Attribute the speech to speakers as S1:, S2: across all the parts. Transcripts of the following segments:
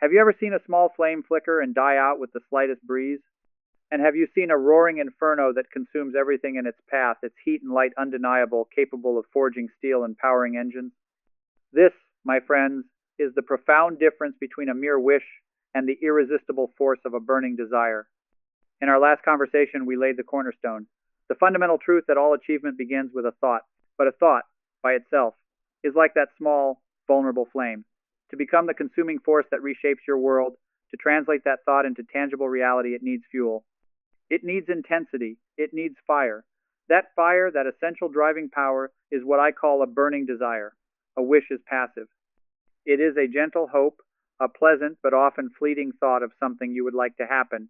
S1: Have you ever seen a small flame flicker and die out with the slightest breeze? And have you seen a roaring inferno that consumes everything in its path, its heat and light undeniable, capable of forging steel and powering engines? This, my friends, is the profound difference between a mere wish and the irresistible force of a burning desire. In our last conversation, we laid the cornerstone, the fundamental truth that all achievement begins with a thought, but a thought, by itself, is like that small, vulnerable flame. To become the consuming force that reshapes your world, to translate that thought into tangible reality, it needs fuel. It needs intensity. It needs fire. That fire, that essential driving power, is what I call a burning desire. A wish is passive. It is a gentle hope, a pleasant but often fleeting thought of something you would like to happen.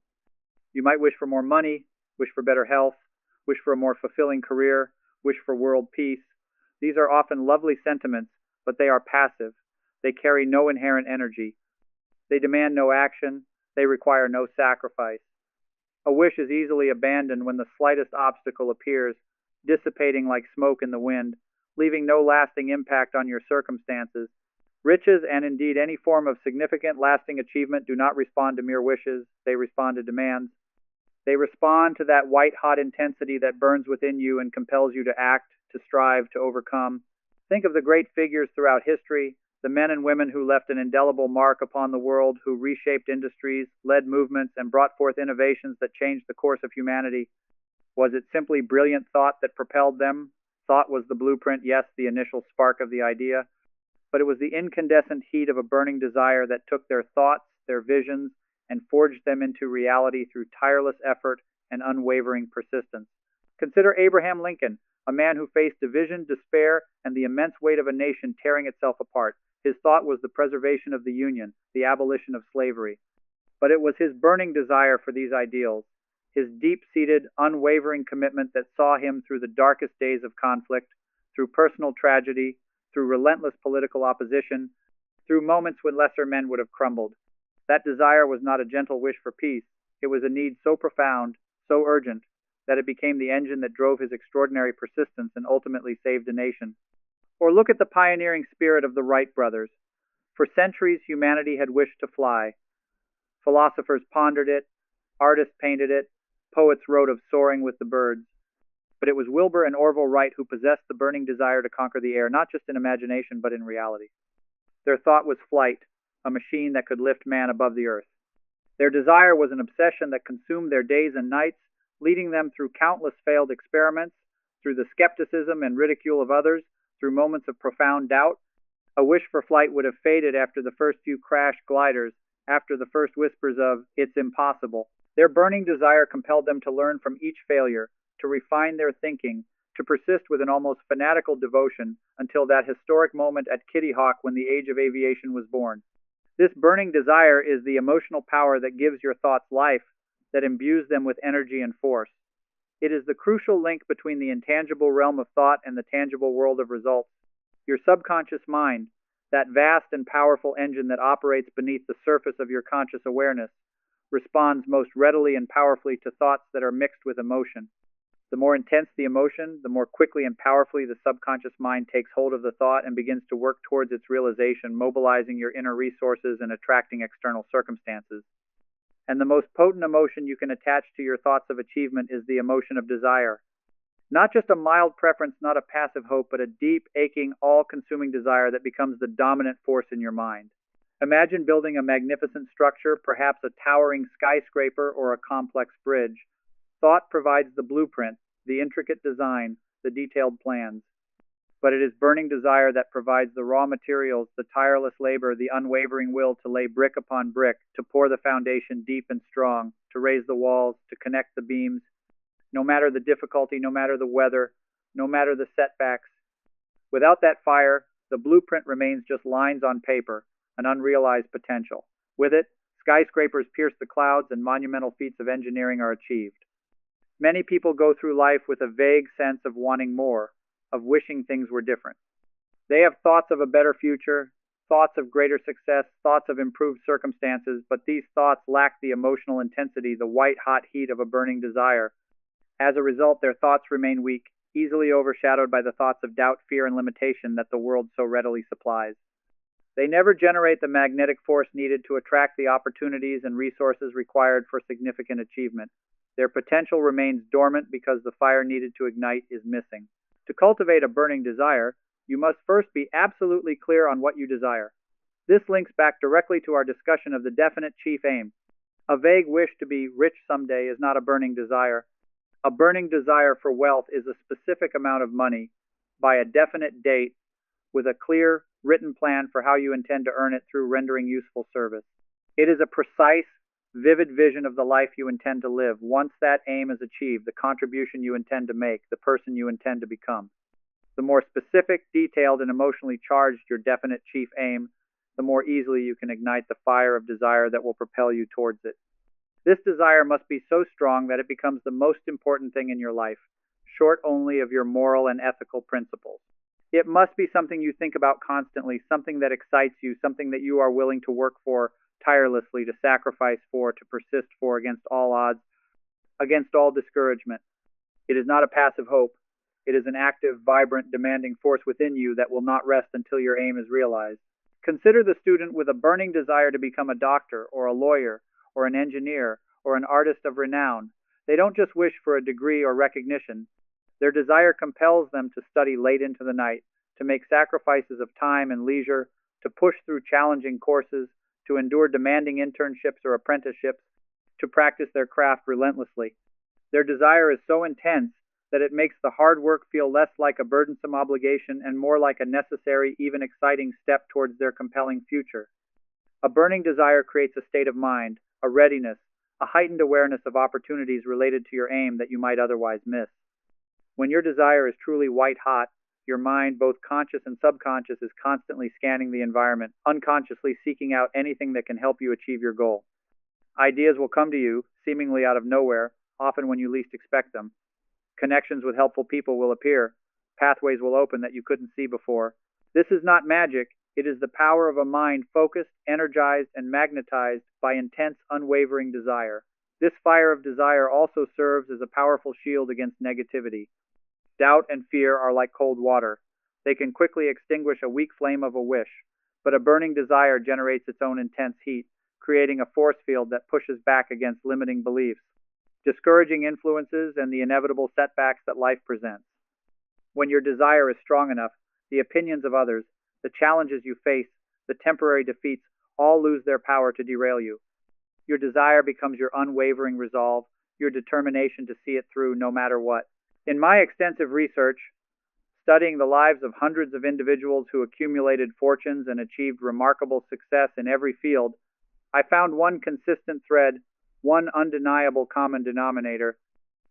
S1: You might wish for more money, wish for better health, wish for a more fulfilling career, wish for world peace. These are often lovely sentiments, but they are passive. They carry no inherent energy. They demand no action. They require no sacrifice. A wish is easily abandoned when the slightest obstacle appears, dissipating like smoke in the wind, leaving no lasting impact on your circumstances. Riches, and indeed any form of significant, lasting achievement, do not respond to mere wishes. They respond to demands. They respond to that white-hot intensity that burns within you and compels you to act, to strive, to overcome. Think of the great figures throughout history, the men and women who left an indelible mark upon the world, who reshaped industries, led movements, and brought forth innovations that changed the course of humanity. Was it simply brilliant thought that propelled them? Thought was the blueprint, yes, the initial spark of the idea. But it was the incandescent heat of a burning desire that took their thoughts, their visions, and forged them into reality through tireless effort and unwavering persistence. Consider Abraham Lincoln, a man who faced division, despair, and the immense weight of a nation tearing itself apart. His thought was the preservation of the Union, the abolition of slavery. But it was his burning desire for these ideals, his deep-seated, unwavering commitment that saw him through the darkest days of conflict, through personal tragedy, through relentless political opposition, through moments when lesser men would have crumbled. That desire was not a gentle wish for peace. It was a need so profound, so urgent, that it became the engine that drove his extraordinary persistence and ultimately saved a nation. Or look at the pioneering spirit of the Wright Brothers. For centuries, humanity had wished to fly. Philosophers pondered it, artists painted it, poets wrote of soaring with the birds. But it was Wilbur and Orville Wright who possessed the burning desire to conquer the air, not just in imagination, but in reality. Their thought was flight, a machine that could lift man above the earth. Their desire was an obsession that consumed their days and nights, leading them through countless failed experiments, through the skepticism and ridicule of others, through moments of profound doubt. A wish for flight would have faded after the first few crashed gliders, after the first whispers of, "It's impossible." Their burning desire compelled them to learn from each failure, to refine their thinking, to persist with an almost fanatical devotion until that historic moment at Kitty Hawk when the age of aviation was born. This burning desire is the emotional power that gives your thoughts life, that imbues them with energy and force. It is the crucial link between the intangible realm of thought and the tangible world of results. Your subconscious mind, that vast and powerful engine that operates beneath the surface of your conscious awareness, responds most readily and powerfully to thoughts that are mixed with emotion. The more intense the emotion, the more quickly and powerfully the subconscious mind takes hold of the thought and begins to work towards its realization, mobilizing your inner resources and attracting external circumstances. And the most potent emotion you can attach to your thoughts of achievement is the emotion of desire. Not just a mild preference, not a passive hope, but a deep, aching, all-consuming desire that becomes the dominant force in your mind. Imagine building a magnificent structure, perhaps a towering skyscraper or a complex bridge. Thought provides the blueprint, the intricate design, the detailed plans. But it is burning desire that provides the raw materials, the tireless labor, the unwavering will to lay brick upon brick, to pour the foundation deep and strong, to raise the walls, to connect the beams. No matter the difficulty, no matter the weather, no matter the setbacks. Without that fire, the blueprint remains just lines on paper, an unrealized potential. With it, skyscrapers pierce the clouds and monumental feats of engineering are achieved. Many people go through life with a vague sense of wanting more, of wishing things were different. They have thoughts of a better future, thoughts of greater success, thoughts of improved circumstances, but these thoughts lack the emotional intensity, the white-hot heat of a burning desire. As a result, their thoughts remain weak, easily overshadowed by the thoughts of doubt, fear, and limitation that the world so readily supplies. They never generate the magnetic force needed to attract the opportunities and resources required for significant achievement. Their potential remains dormant because the fire needed to ignite is missing. To cultivate a burning desire, you must first be absolutely clear on what you desire. This links back directly to our discussion of the definite chief aim. A vague wish to be rich someday is not a burning desire. A burning desire for wealth is a specific amount of money by a definite date with a clear, written plan for how you intend to earn it through rendering useful service. It is a precise, vivid vision of the life you intend to live. Once that aim is achieved, the contribution you intend to make, the person you intend to become. The more specific, detailed, and emotionally charged your definite chief aim, the more easily you can ignite the fire of desire that will propel you towards it. This desire must be so strong that it becomes the most important thing in your life, short only of your moral and ethical principles. It must be something you think about constantly, something that excites you, something that you are willing to work for tirelessly, to sacrifice for, to persist for against all odds, against all discouragement. It is not a passive hope. It is an active, vibrant, demanding force within you that will not rest until your aim is realized. Consider the student with a burning desire to become a doctor or a lawyer or an engineer or an artist of renown. They don't just wish for a degree or recognition. Their desire compels them to study late into the night, to make sacrifices of time and leisure, to push through challenging courses, to endure demanding internships or apprenticeships, to practice their craft relentlessly. Their desire is so intense that it makes the hard work feel less like a burdensome obligation and more like a necessary, even exciting step towards their compelling future. A burning desire creates a state of mind, a readiness, a heightened awareness of opportunities related to your aim that you might otherwise miss. When your desire is truly white hot, your mind, both conscious and subconscious, is constantly scanning the environment, unconsciously seeking out anything that can help you achieve your goal. Ideas will come to you, seemingly out of nowhere, often when you least expect them. Connections with helpful people will appear. Pathways will open that you couldn't see before. This is not magic. It is the power of a mind focused, energized, and magnetized by intense, unwavering desire. This fire of desire also serves as a powerful shield against negativity. Doubt and fear are like cold water. They can quickly extinguish a weak flame of a wish, but a burning desire generates its own intense heat, creating a force field that pushes back against limiting beliefs, discouraging influences, and the inevitable setbacks that life presents. When your desire is strong enough, the opinions of others, the challenges you face, the temporary defeats, all lose their power to derail you. Your desire becomes your unwavering resolve, your determination to see it through no matter what. In my extensive research, studying the lives of hundreds of individuals who accumulated fortunes and achieved remarkable success in every field, I found one consistent thread, one undeniable common denominator.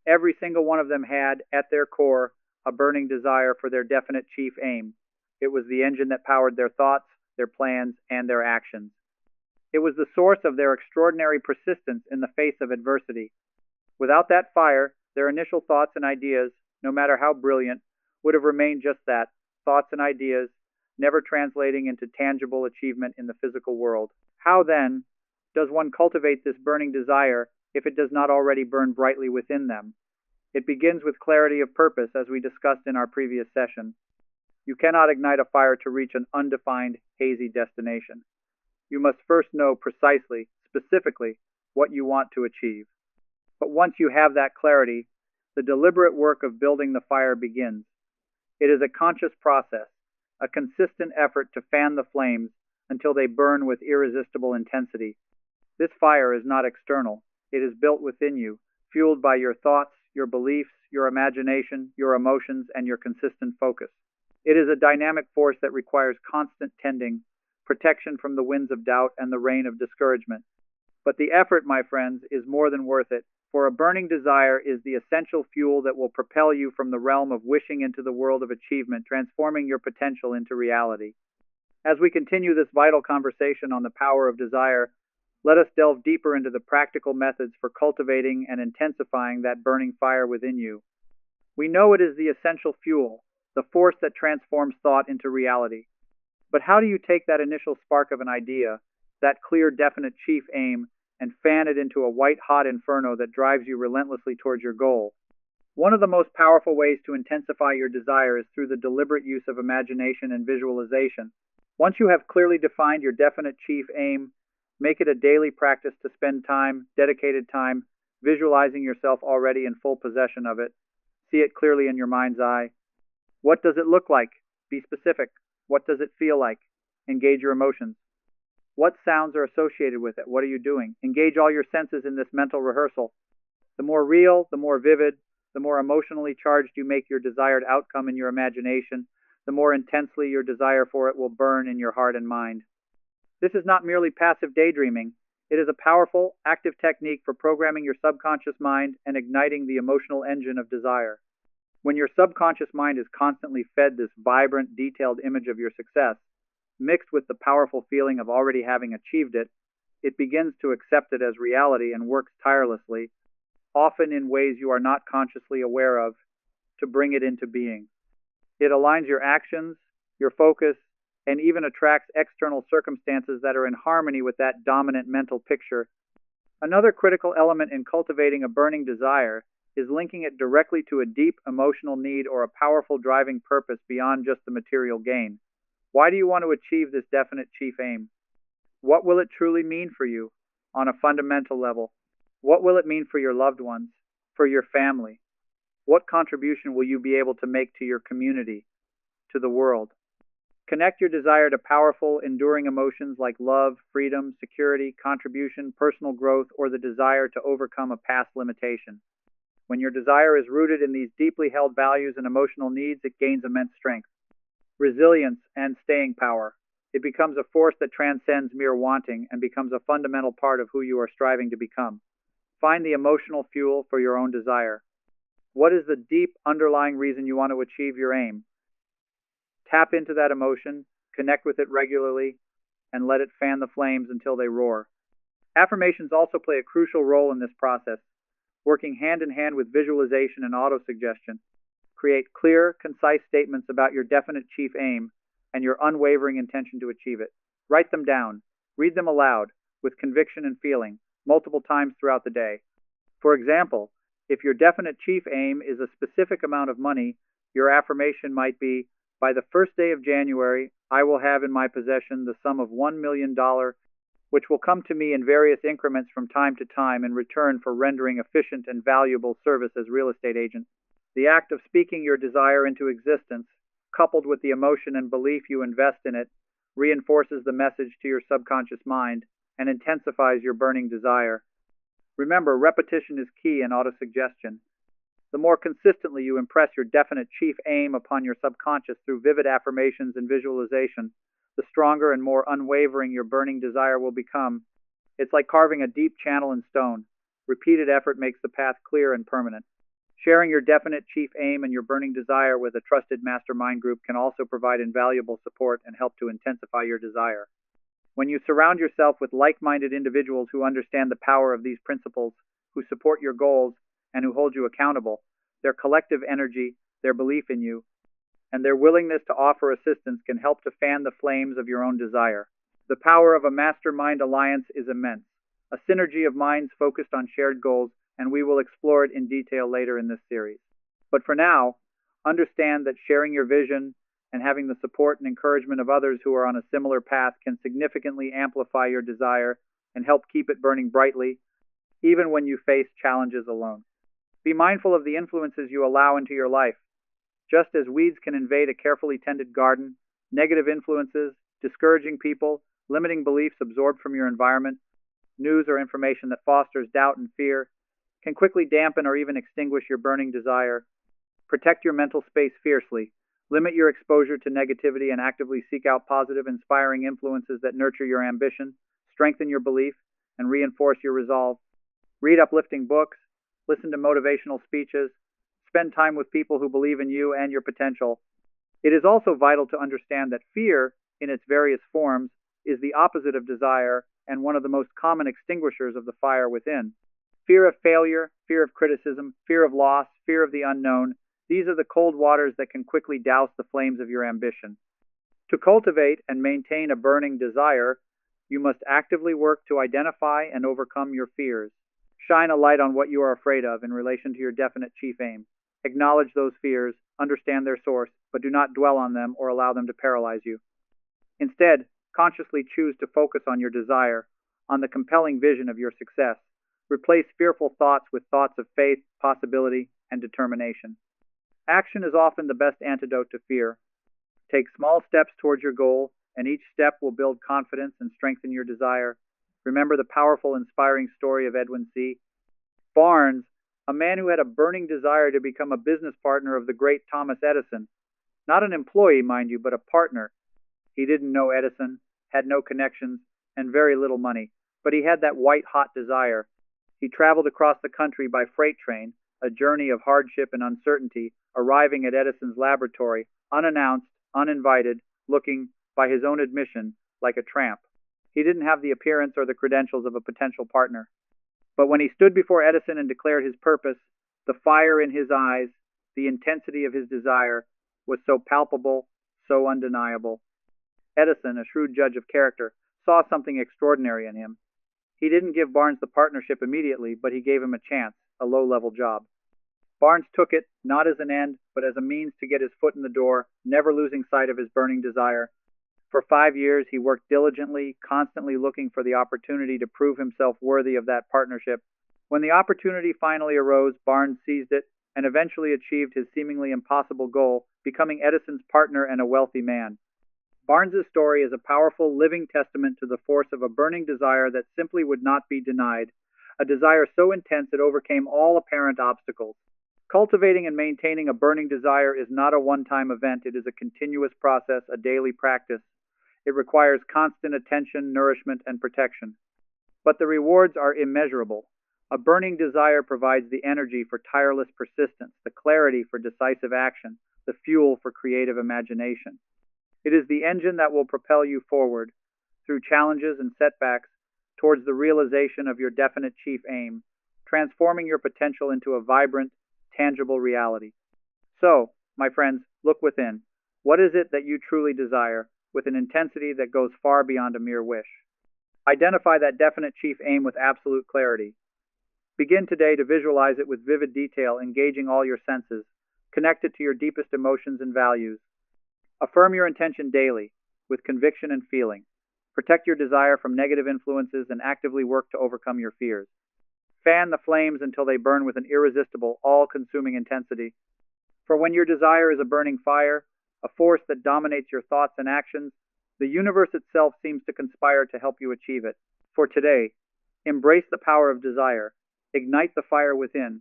S1: Every single one of them had, at their core, a burning desire for their definite chief aim. It was the engine that powered their thoughts, their plans, and their actions. It was the source of their extraordinary persistence in the face of adversity. Without that fire, their initial thoughts and ideas, no matter how brilliant, would have remained just that, thoughts and ideas, never translating into tangible achievement in the physical world. How, then, does one cultivate this burning desire if it does not already burn brightly within them? It begins with clarity of purpose, as we discussed in our previous session. You cannot ignite a fire to reach an undefined, hazy destination. You must first know precisely, specifically, what you want to achieve. But once you have that clarity, the deliberate work of building the fire begins. It is a conscious process, a consistent effort to fan the flames until they burn with irresistible intensity. This fire is not external. It is built within you, fueled by your thoughts, your beliefs, your imagination, your emotions, and your consistent focus. It is a dynamic force that requires constant tending, protection from the winds of doubt and the rain of discouragement. But the effort, my friends, is more than worth it. For a burning desire is the essential fuel that will propel you from the realm of wishing into the world of achievement, transforming your potential into reality. As we continue this vital conversation on the power of desire, let us delve deeper into the practical methods for cultivating and intensifying that burning fire within you. We know it is the essential fuel, the force that transforms thought into reality. But how do you take that initial spark of an idea, that clear, definite chief aim, and fan it into a white-hot inferno that drives you relentlessly towards your goal? One of the most powerful ways to intensify your desire is through the deliberate use of imagination and visualization. Once you have clearly defined your definite chief aim, make it a daily practice to spend time, dedicated time, visualizing yourself already in full possession of it. See it clearly in your mind's eye. What does it look like? Be specific. What does it feel like? Engage your emotions. What sounds are associated with it? What are you doing? Engage all your senses in this mental rehearsal. The more real, the more vivid, the more emotionally charged you make your desired outcome in your imagination, the more intensely your desire for it will burn in your heart and mind. This is not merely passive daydreaming. It is a powerful, active technique for programming your subconscious mind and igniting the emotional engine of desire. When your subconscious mind is constantly fed this vibrant, detailed image of your success, mixed with the powerful feeling of already having achieved it, it begins to accept it as reality and works tirelessly, often in ways you are not consciously aware of, to bring it into being. It aligns your actions, your focus, and even attracts external circumstances that are in harmony with that dominant mental picture. Another critical element in cultivating a burning desire is linking it directly to a deep emotional need or a powerful driving purpose beyond just the material gain. Why do you want to achieve this definite chief aim? What will it truly mean for you on a fundamental level? What will it mean for your loved ones, for your family? What contribution will you be able to make to your community, to the world? Connect your desire to powerful, enduring emotions like love, freedom, security, contribution, personal growth, or the desire to overcome a past limitation. When your desire is rooted in these deeply held values and emotional needs, it gains immense strength, resilience, and staying power. It becomes a force that transcends mere wanting and becomes a fundamental part of who you are striving to become. Find the emotional fuel for your own desire. What is the deep underlying reason you want to achieve your aim? Tap into that emotion, connect with it regularly, and let it fan the flames until they roar. Affirmations also play a crucial role in this process, working hand in hand with visualization and autosuggestion. Create clear, concise statements about your definite chief aim and your unwavering intention to achieve it. Write them down. Read them aloud, with conviction and feeling, multiple times throughout the day. For example, if your definite chief aim is a specific amount of money, your affirmation might be, by the first day of January, I will have in my possession the sum of $1 million, which will come to me in various increments from time to time in return for rendering efficient and valuable service as real estate agent. The act of speaking your desire into existence, coupled with the emotion and belief you invest in it, reinforces the message to your subconscious mind and intensifies your burning desire. Remember, repetition is key in autosuggestion. The more consistently you impress your definite chief aim upon your subconscious through vivid affirmations and visualization, the stronger and more unwavering your burning desire will become. It's like carving a deep channel in stone. Repeated effort makes the path clear and permanent. Sharing your definite chief aim and your burning desire with a trusted mastermind group can also provide invaluable support and help to intensify your desire. When you surround yourself with like-minded individuals who understand the power of these principles, who support your goals, and who hold you accountable, their collective energy, their belief in you, and their willingness to offer assistance can help to fan the flames of your own desire. The power of a mastermind alliance is immense, a synergy of minds focused on shared goals, and we will explore it in detail later in this series. But for now, understand that sharing your vision and having the support and encouragement of others who are on a similar path can significantly amplify your desire and help keep it burning brightly, even when you face challenges alone. Be mindful of the influences you allow into your life. Just as weeds can invade a carefully tended garden, negative influences, discouraging people, limiting beliefs absorbed from your environment, news or information that fosters doubt and fear, can quickly dampen or even extinguish your burning desire. Protect your mental space fiercely. Limit your exposure to negativity and actively seek out positive, inspiring influences that nurture your ambition, strengthen your belief, and reinforce your resolve. Read uplifting books, listen to motivational speeches, spend time with people who believe in you and your potential. It is also vital to understand that fear, in its various forms, is the opposite of desire and one of the most common extinguishers of the fire within. Fear of failure, fear of criticism, fear of loss, fear of the unknown, these are the cold waters that can quickly douse the flames of your ambition. To cultivate and maintain a burning desire, you must actively work to identify and overcome your fears. Shine a light on what you are afraid of in relation to your definite chief aim. Acknowledge those fears, understand their source, but do not dwell on them or allow them to paralyze you. Instead, consciously choose to focus on your desire, on the compelling vision of your success. Replace fearful thoughts with thoughts of faith, possibility, and determination. Action is often the best antidote to fear. Take small steps towards your goal, and each step will build confidence and strengthen your desire. Remember the powerful, inspiring story of Edwin C. Barnes, a man who had a burning desire to become a business partner of the great Thomas Edison. Not an employee, mind you, but a partner. He didn't know Edison, had no connections, and very little money, but he had that white hot desire. He traveled across the country by freight train, a journey of hardship and uncertainty, arriving at Edison's laboratory, unannounced, uninvited, looking, by his own admission, like a tramp. He didn't have the appearance or the credentials of a potential partner. But when he stood before Edison and declared his purpose, the fire in his eyes, the intensity of his desire, was so palpable, so undeniable. Edison, a shrewd judge of character, saw something extraordinary in him. He didn't give Barnes the partnership immediately, but he gave him a chance, a low-level job. Barnes took it, not as an end, but as a means to get his foot in the door, never losing sight of his burning desire. For 5 years, he worked diligently, constantly looking for the opportunity to prove himself worthy of that partnership. When the opportunity finally arose, Barnes seized it and eventually achieved his seemingly impossible goal, becoming Edison's partner and a wealthy man. Barnes's story is a powerful, living testament to the force of a burning desire that simply would not be denied, a desire so intense it overcame all apparent obstacles. Cultivating and maintaining a burning desire is not a one-time event. It is a continuous process, a daily practice. It requires constant attention, nourishment, and protection. But the rewards are immeasurable. A burning desire provides the energy for tireless persistence, the clarity for decisive action, the fuel for creative imagination. It is the engine that will propel you forward, through challenges and setbacks, towards the realization of your definite chief aim, transforming your potential into a vibrant, tangible reality. So, my friends, look within. What is it that you truly desire, with an intensity that goes far beyond a mere wish? Identify that definite chief aim with absolute clarity. Begin today to visualize it with vivid detail, engaging all your senses. Connect it to your deepest emotions and values. Affirm your intention daily, with conviction and feeling. Protect your desire from negative influences and actively work to overcome your fears. Fan the flames until they burn with an irresistible, all-consuming intensity. For when your desire is a burning fire, a force that dominates your thoughts and actions, the universe itself seems to conspire to help you achieve it. For today, embrace the power of desire. Ignite the fire within.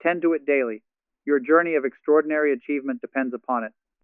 S1: Tend to it daily. Your journey of extraordinary achievement depends upon it.